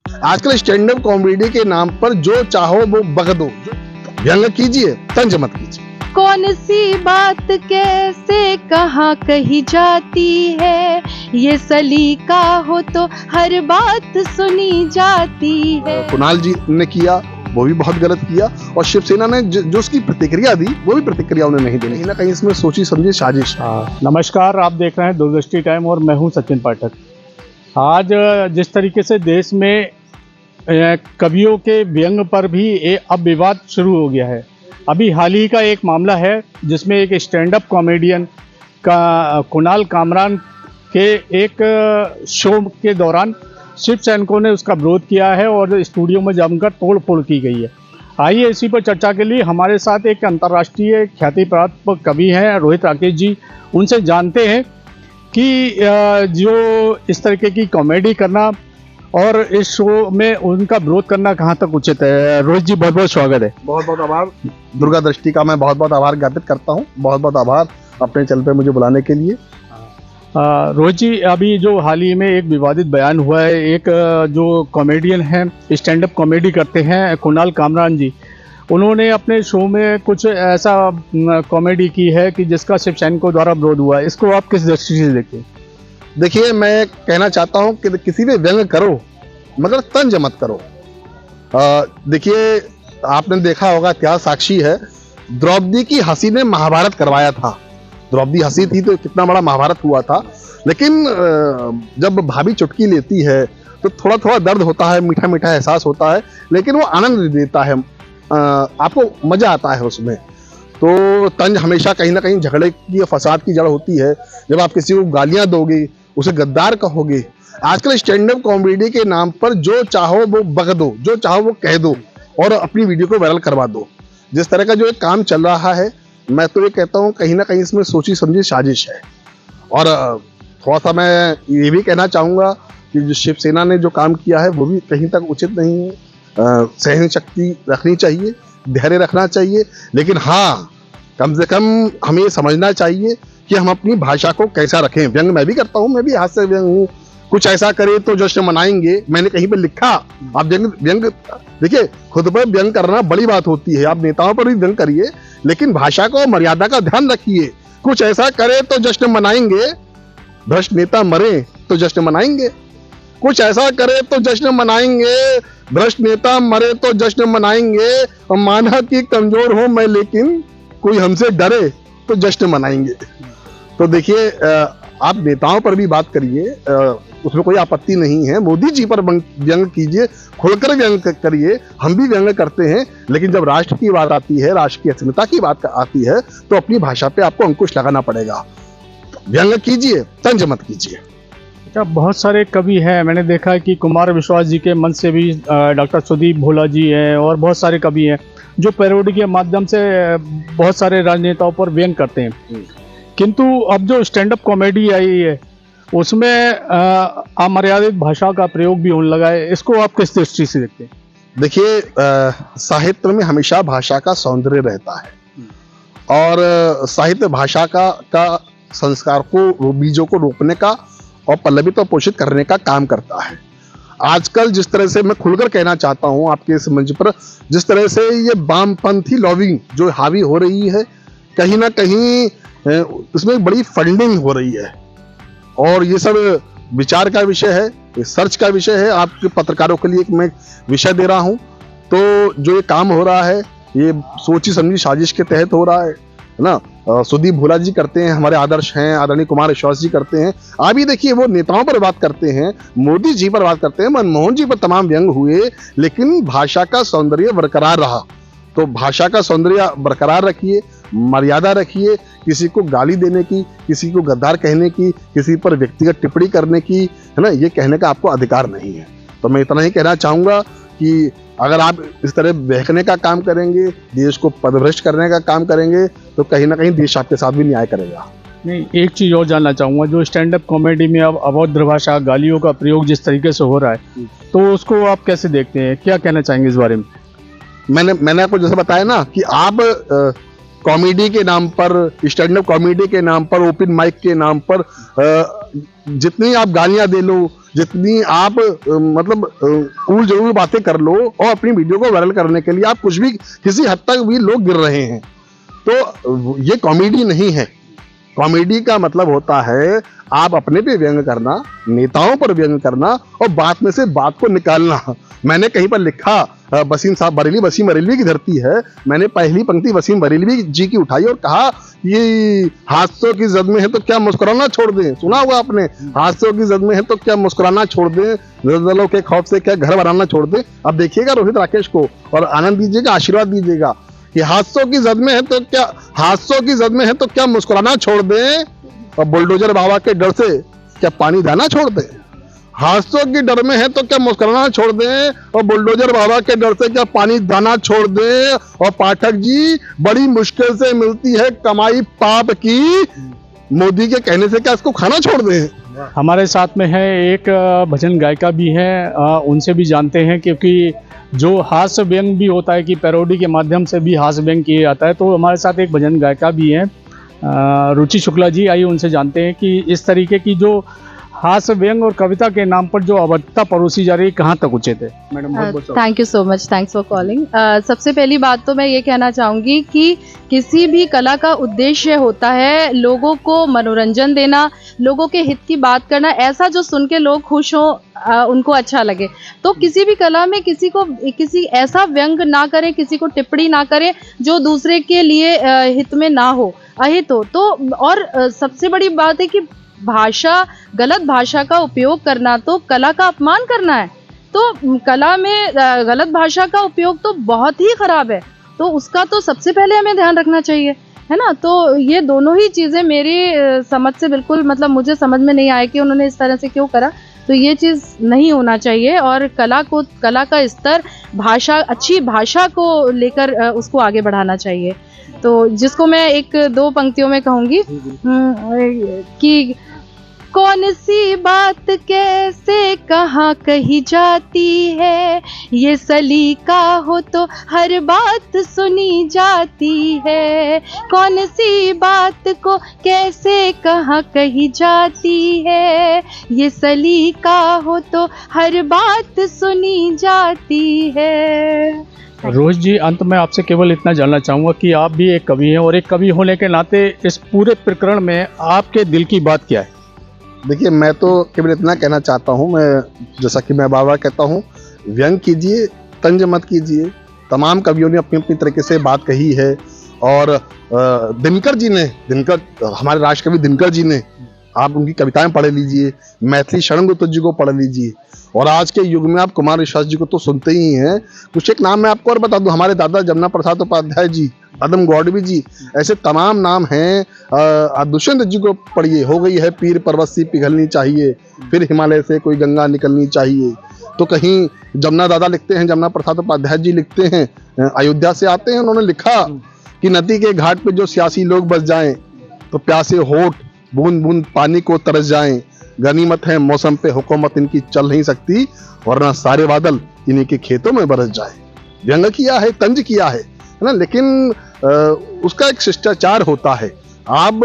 आजकल stand up comedy के नाम पर जो चाहो वो बक दो, व्यंग कीजिए, तंज मत कीजिए। कौन सी बात कैसे कहाँ कही जाती है, ये सलीका हो तो हर बात सुनी जाती है। कुणाल जी ने किया वो भी बहुत गलत किया, और शिवसेना ने जो उसकी प्रतिक्रिया दी वो भी प्रतिक्रिया उन्हें नहीं दी। कहीं ना कहीं इसमें सोची समझी साजिश। नमस्कार, आप देख रहे हैं दूरदृष्टि टाइम और मैं हूं सचिन पाठक। आज जिस तरीके से देश में कवियों के व्यंग पर भी अब विवाद शुरू हो गया है। अभी हाल ही का एक मामला है जिसमें एक स्टैंड अप कॉमेडियन का कुणाल कामरान के एक शो के दौरान शिव सैनिकों ने उसका विरोध किया है और स्टूडियो में जमकर तोड़-फोड़ की गई है। आइए इसी पर चर्चा के लिए हमारे साथ एक अंतर्राष्ट्रीय ख्याति प्राप्त कवि हैं रोहित राकेश जी। उनसे जानते हैं कि जो इस तरीके की कॉमेडी करना और इस शो में उनका विरोध करना कहाँ तक उचित है। रोहित जी, बहुत बहुत स्वागत है। बहुत बहुत आभार। दुर्गा दृष्टि का मैं बहुत बहुत आभार ज्ञापित करता हूँ। बहुत बहुत आभार अपने चैनल पे मुझे बुलाने के लिए। रोहित जी, अभी जो हाल ही में एक विवादित बयान हुआ है, एक जो कॉमेडियन हैं, स्टैंड अप कॉमेडी करते हैं कुणाल कामरान जी, उन्होंने अपने शो में कुछ ऐसा कॉमेडी की है कि जिसका शिव सैनिकों द्वारा विरोध हुआ है। इसको आप किस दृष्टि से देखते हैं? देखिए, मैं कहना चाहता हूं कि किसी भी व्यंग करो मगर तंज मत करो। देखिए, आपने देखा होगा, क्या साक्षी है, द्रौपदी की हंसी ने महाभारत करवाया था। द्रौपदी हंसी थी तो कितना बड़ा महाभारत हुआ था। लेकिन जब भाभी चुटकी लेती है तो थोड़ा थोड़ा दर्द होता है, मीठा मीठा एहसास होता है, लेकिन वो आनंद देता है, आपको मजा आता है उसमें। तो तंज हमेशा कहीं ना कहीं झगड़े की, फसाद की जड़ होती है। जब आप किसी को गालियां दोगे, उसे गद्दार कहोगे। आजकल स्टैंड अप कॉमेडी के नाम पर जो चाहो वो बक दो, जो चाहो वो कह दो और अपनी वीडियो को वायरल करवा दो। जिस तरह का जो एक काम चल रहा है, मैं तो ये कहता हूँ कहीं ना कहीं इसमें सोची समझी साजिश है। और थोड़ा सा मैं ये भी कहना चाहूँगा कि जो शिवसेना ने जो काम किया है वो भी कहीं तक उचित नहीं है। सहन शक्ति रखनी चाहिए, धैर्य रखना चाहिए, लेकिन हाँ, कम से कम हमें ये समझना चाहिए कि हम अपनी भाषा को कैसा रखें। व्यंग मैं भी करता हूँ, मैं भी हास्य व्यंग हूँ। कुछ ऐसा करे तो जश्न मनाएंगे, मैंने कहीं पे लिखा। आप व्यंग देखिए, खुद पर व्यंग करना बड़ी बात होती है, आप नेताओं पर भी व्यंग करिए, लेकिन भाषा को, मर्यादा का ध्यान रखिए। कुछ ऐसा करे तो जश्न मनाएंगे, भ्रष्ट नेता मरे तो जश्न मनाएंगे। कुछ ऐसा करे तो जश्न मनाएंगे, भ्रष्ट नेता मरे तो जश्न मनाएंगे। और माना कि कमजोर हूं मैं लेकिन कोई हमसे डरे तो जश्न मनाएंगे। तो देखिए, आप नेताओं पर भी बात करिए, उसमें कोई आपत्ति नहीं है। मोदी जी पर व्यंग कीजिए, खुलकर व्यंग करिए, हम भी व्यंग करते हैं। लेकिन जब राष्ट्र की बात आती है, राष्ट्र की अस्मिता की बात आती है, तो अपनी भाषा पे आपको अंकुश लगाना पड़ेगा। व्यंग कीजिए, तंज मत कीजिए। अच्छा, बहुत सारे कवि हैं, मैंने देखा है कि कुमार विश्वास जी के मन से भी डॉक्टर सुदीप भोला जी हैं और बहुत सारे कवि हैं जो पैरोडी के माध्यम से बहुत सारे राजनेताओं पर व्यंग करते हैं। किंतु अब जो स्टैंड अप कॉमेडी आई है उसमें अमर्यादित भाषा का प्रयोग भी होने लगा है। इसको आप किस दृष्टि से देखते हैं? देखिए, साहित्य में हमेशा भाषा का सौंदर्य रहता है और साहित्य भाषा का संस्कार को, बीजों को रोकने का और पल्लवित और पोषित करने का काम करता है। आजकल जिस तरह से, मैं खुलकर कहना चाहता हूं आपके इस मंच पर, जिस तरह से ये वामपंथी लॉबिंग जो हावी हो रही है, कहीं ना कहीं इसमें बड़ी फंडिंग हो रही है और ये सब विचार का विषय है, ये सर्च का विषय है। आपके पत्रकारों के लिए मैं विषय दे रहा हूं। तो जो ये काम हो रहा है, ये सोची समझी साजिश के तहत हो रहा है ना। सुदीप भोला जी करते हैं, हमारे आदर्श हैं, आदरणीय कुमार विश्वास जी करते हैं। अभी देखिए, वो नेताओं पर बात करते हैं, मोदी जी पर बात करते हैं, मनमोहन जी पर तमाम व्यंग हुए, लेकिन भाषा का सौंदर्य बरकरार रहा। तो भाषा का सौंदर्य बरकरार रखिए, मर्यादा रखिए। किसी को गाली देने की, किसी को गद्दार कहने की, किसी पर व्यक्तिगत टिप्पणी करने की, है ना, ये कहने का आपको अधिकार नहीं है। तो मैं इतना ही कहना चाहूंगा कि अगर आप इस तरह बहकने का काम करेंगे, देश को पदभ्रष्ट करने का काम करेंगे, तो कहीं ना कहीं देश आपके साथ भी न्याय करेगा। नहीं, एक चीज़ और जानना चाहूँगा, जो स्टैंड अप कॉमेडी में अब अभद्र भाषा, गालियों का प्रयोग जिस तरीके से हो रहा है, तो उसको आप कैसे देखते हैं? क्या कहना चाहेंगे इस बारे में? मैंने आपको जैसे बताया ना कि आप कॉमेडी के नाम पर, स्टैंड अप कॉमेडी के नाम पर, ओपन माइक के नाम पर जितनी आप गालियां दे लो, जितनी आप मतलब कूल जरूर बातें कर लो, और अपनी वीडियो को वायरल करने के लिए आप कुछ भी, किसी हद तक भी लोग गिर रहे हैं। तो ये कॉमेडी नहीं है। कॉमेडी का मतलब होता है आप अपने पे व्यंग करना, नेताओं पर व्यंग करना, और बात में से बात को निकालना। मैंने कहीं पर लिखा, वसीम साहब बरेली, वसीम बरेलवी की धरती है, मैंने पहली पंक्ति वसीम बरेलवी जी की उठाई और कहा ये हादसों की जद में है तो क्या मुस्कुराना छोड़ दें। सुना हुआ आपने, हादसों की जद में है तो क्या मुस्कुराना छोड़ दें, ज़लज़लों के खौफ से क्या घर बनाना छोड़ दें। अब देखिएगा रोहित राकेश को और आनंद दीजिएगा, आशीर्वाद दीजिएगा कि हादसों की जद में है तो क्या, हादसों की जद में है तो क्या मुस्कुराना छोड़ दें, और बुलडोजर बाबा के डर से क्या पानी दाना छोड़ दें। हादसों की डर में है तो क्या मुस्कुराना छोड़ दें, और बुलडोजर बाबा के डर से क्या पानी दाना छोड़ दें। और पाठक जी, बड़ी मुश्किल से मिलती है कमाई पाप की, मोदी के कहने से क्या इसको खाना छोड़ दें। हमारे साथ में है एक भजन गायिका भी है, उनसे भी जानते हैं, क्योंकि जो हास्य व्यंग भी होता है कि पैरोडी के माध्यम से भी हास्य व्यंग किया जाता है, तो हमारे साथ एक भजन गायिका भी हैं, रुचि शुक्ला जी। आइए उनसे जानते हैं कि इस तरीके की जो हास्य व्यंग और कविता के नाम पर जो अभद्रता परोसी जा रही है, कहाँ तक उचित है। Madam thank you so much, thanks for calling. सबसे पहली बात तो मैं ये कहना चाहूँगी कि किसी भी कला का उद्देश्य होता है लोगों को मनोरंजन देना, लोगों के हित की बात करना, ऐसा जो सुन के लोग खुश हों, उनको अच्छा लगे। तो किसी भी कला में किसी ऐसा व्यंग ना करें, किसी को टिप्पणी ना करें जो दूसरे के लिए हित में ना हो, अहित हो। तो और सबसे बड़ी बात है कि गलत भाषा का उपयोग करना तो कला का अपमान करना है। तो कला में गलत भाषा का उपयोग तो बहुत ही खराब है, तो उसका तो सबसे पहले हमें ध्यान रखना चाहिए, है ना। तो ये दोनों ही चीज़ें मेरी समझ से बिल्कुल, मतलब मुझे समझ में नहीं आया कि उन्होंने इस तरह से क्यों करा। तो ये चीज़ नहीं होना चाहिए, और कला का स्तर, अच्छी भाषा को लेकर उसको आगे बढ़ाना चाहिए। तो जिसको मैं एक दो पंक्तियों में कहूँगी कि कौन सी बात कैसे कहाँ कही जाती है, ये सलीका हो तो हर बात सुनी जाती है। कौन सी बात को कैसे कहाँ कही जाती है, ये सलीका हो तो हर बात सुनी जाती है। रोहित जी, अंत में आपसे केवल इतना जानना चाहूँगा कि आप भी एक कवि हैं, और एक कवि होने के नाते इस पूरे प्रकरण में आपके दिल की बात क्या है। देखिए, मैं तो केवल इतना कहना चाहता हूँ, मैं जैसा कि मैं बार-बार कहता हूँ, व्यंग कीजिए, तंज मत कीजिए। तमाम कवियों ने अपनी अपनी तरीके से बात कही है, और हमारे राष्ट्रकवि दिनकर जी ने, आप उनकी कविताएं पढ़ लीजिए, मैथिली शरणगुप्त जी को पढ़ लीजिए, और आज के युग में आप कुमार विश्वास जी को तो सुनते ही हैं। कुछ एक नाम मैं आपको और बता दूं, हमारे दादा जमुना प्रसाद उपाध्याय जी, पद्म गौड़वी जी, ऐसे तमाम नाम हैं। दुष्यंत जी को पढ़िए, हो गई है पीर पर्वत सी पिघलनी चाहिए, फिर हिमालय से कोई गंगा निकलनी चाहिए। तो कहीं जमुना दादा लिखते हैं, जमुना प्रसाद उपाध्याय जी लिखते हैं, अयोध्या से आते हैं, उन्होंने लिखा कि नदी के घाट पे जो सियासी लोग बस जाएं, तो प्यासे होठ बूंद बूंद पानी को तरस जाएं। गनीमत है मौसम पे हुकूमत इनकी चल नहीं सकती, वरना सारे बादल इन्हीं के खेतों में बरस जाए। व्यंग किया है, तंज किया है ना, लेकिन उसका एक शिष्टाचार होता है। आप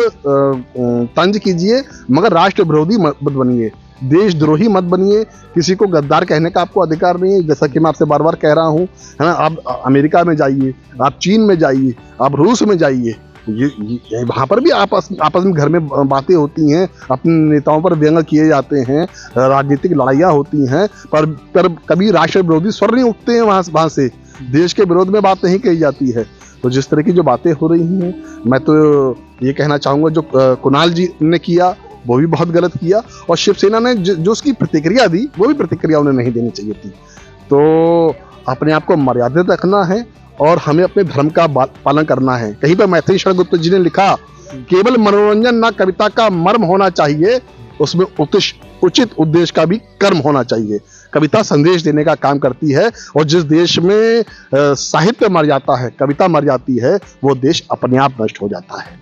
तंज कीजिए, मगर राष्ट्र विरोधी मत बनिए, देशद्रोही मत बनिए। किसी को गद्दार कहने का आपको अधिकार नहीं है, जैसा कि मैं आपसे बार बार कह रहा हूँ, है ना। आप अमेरिका में जाइए, आप चीन में जाइए, आप रूस में जाइए, ये वहाँ पर भी आपस में घर में बातें होती हैं, अपने नेताओं पर व्यंग किए जाते हैं, राजनीतिक लड़ाइयाँ होती हैं, पर कभी राष्ट्र विरोधी स्वर नहीं उठते हैं वहाँ से, देश के विरोध में बात नहीं कही जाती है। तो जिस तरह की जो बातें हो रही हैं, मैं तो ये कहना चाहूँगा, जो कुणाल जी ने किया वो भी बहुत गलत किया, और शिवसेना ने जो उसकी प्रतिक्रिया दी, वो भी प्रतिक्रिया उन्हें नहीं देनी चाहिए थी। तो अपने आप को मर्यादित रखना है, और हमें अपने धर्म का पालन करना है। कहीं पर मैथिली शरणगुप्त जी ने लिखा, केवल मनोरंजन ना कविता का मर्म होना चाहिए, उसमें उचित उद्देश्य का भी कर्म होना चाहिए। कविता संदेश देने का काम करती है, और जिस देश में साहित्य मर जाता है, कविता मर जाती है, वो देश अपने आप नष्ट हो जाता है।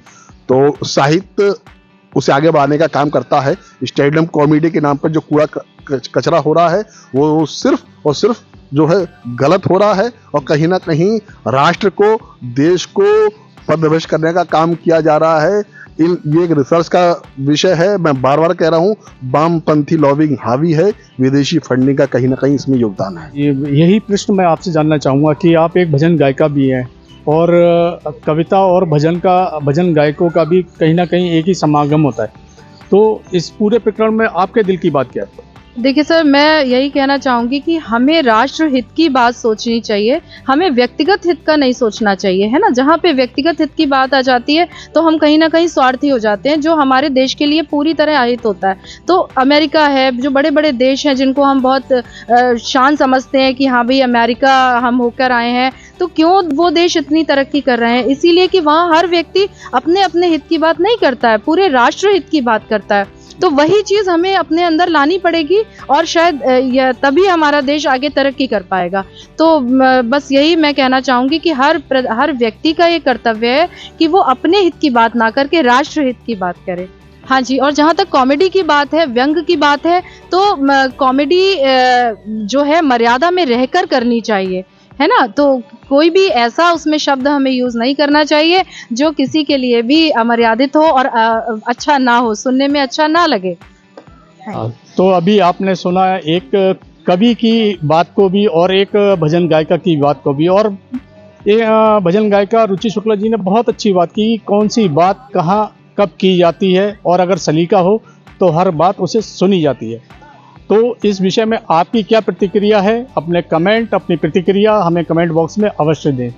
तो साहित्य उसे आगे बढ़ाने का काम करता है। स्टैंड-अप कॉमेडी के नाम पर जो कूड़ा कचरा हो रहा है, वो सिर्फ और सिर्फ जो है गलत हो रहा है, और कहीं ना कहीं राष्ट्र को, देश को पदभ्रष्ट करने का काम किया जा रहा है। ये एक रिसर्च का विषय है। मैं बार बार कह रहा हूँ, वामपंथी लॉबिंग हावी है, विदेशी फंडिंग का कहीं ना कहीं इसमें योगदान है। यही प्रश्न मैं आपसे जानना चाहूँगा कि आप एक भजन गायिका भी हैं और कविता और भजन गायकों का भी कहीं ना कहीं एक ही समागम होता है, तो इस पूरे प्रकरण में आपके दिल की बात क्या है? देखिए सर, मैं यही कहना चाहूँगी कि हमें राष्ट्र हित की बात सोचनी चाहिए, हमें व्यक्तिगत हित का नहीं सोचना चाहिए, है ना। जहाँ पे व्यक्तिगत हित की बात आ जाती है तो हम कहीं ना कहीं स्वार्थी हो जाते हैं, जो हमारे देश के लिए पूरी तरह अहित होता है। तो अमेरिका है, जो बड़े बड़े देश हैं जिनको हम बहुत शान समझते हैं कि हाँ भाई अमेरिका हम होकर आए हैं, तो क्यों वो देश इतनी तरक्की कर रहे हैं? इसीलिए कि वहाँ हर व्यक्ति अपने अपने हित की बात नहीं करता है, पूरे राष्ट्र हित की बात करता है। तो वही चीज़ हमें अपने अंदर लानी पड़ेगी और शायद तभी हमारा देश आगे तरक्की कर पाएगा। तो बस यही मैं कहना चाहूँगी कि हर व्यक्ति का ये कर्तव्य है कि वो अपने हित की बात ना करके राष्ट्र हित की बात करे। हाँ जी, और जहाँ तक कॉमेडी की बात है, व्यंग की बात है, तो कॉमेडी जो है मर्यादा में रहकर करनी चाहिए, है ना। तो कोई भी ऐसा उसमें शब्द हमें यूज़ नहीं करना चाहिए जो किसी के लिए भी अमर्यादित हो और अच्छा ना हो, सुनने में अच्छा ना लगे। तो अभी आपने सुना एक कवि की बात को भी और एक भजन गायिका की बात को भी, और ये भजन गायिका रुचि शुक्ला जी ने बहुत अच्छी बात की, कौन सी बात कहाँ कब की जाती है, और अगर सलीका हो तो हर बात उसे सुनी जाती है। तो इस विषय में आपकी क्या प्रतिक्रिया है? अपनी प्रतिक्रिया हमें कमेंट बॉक्स में अवश्य दें।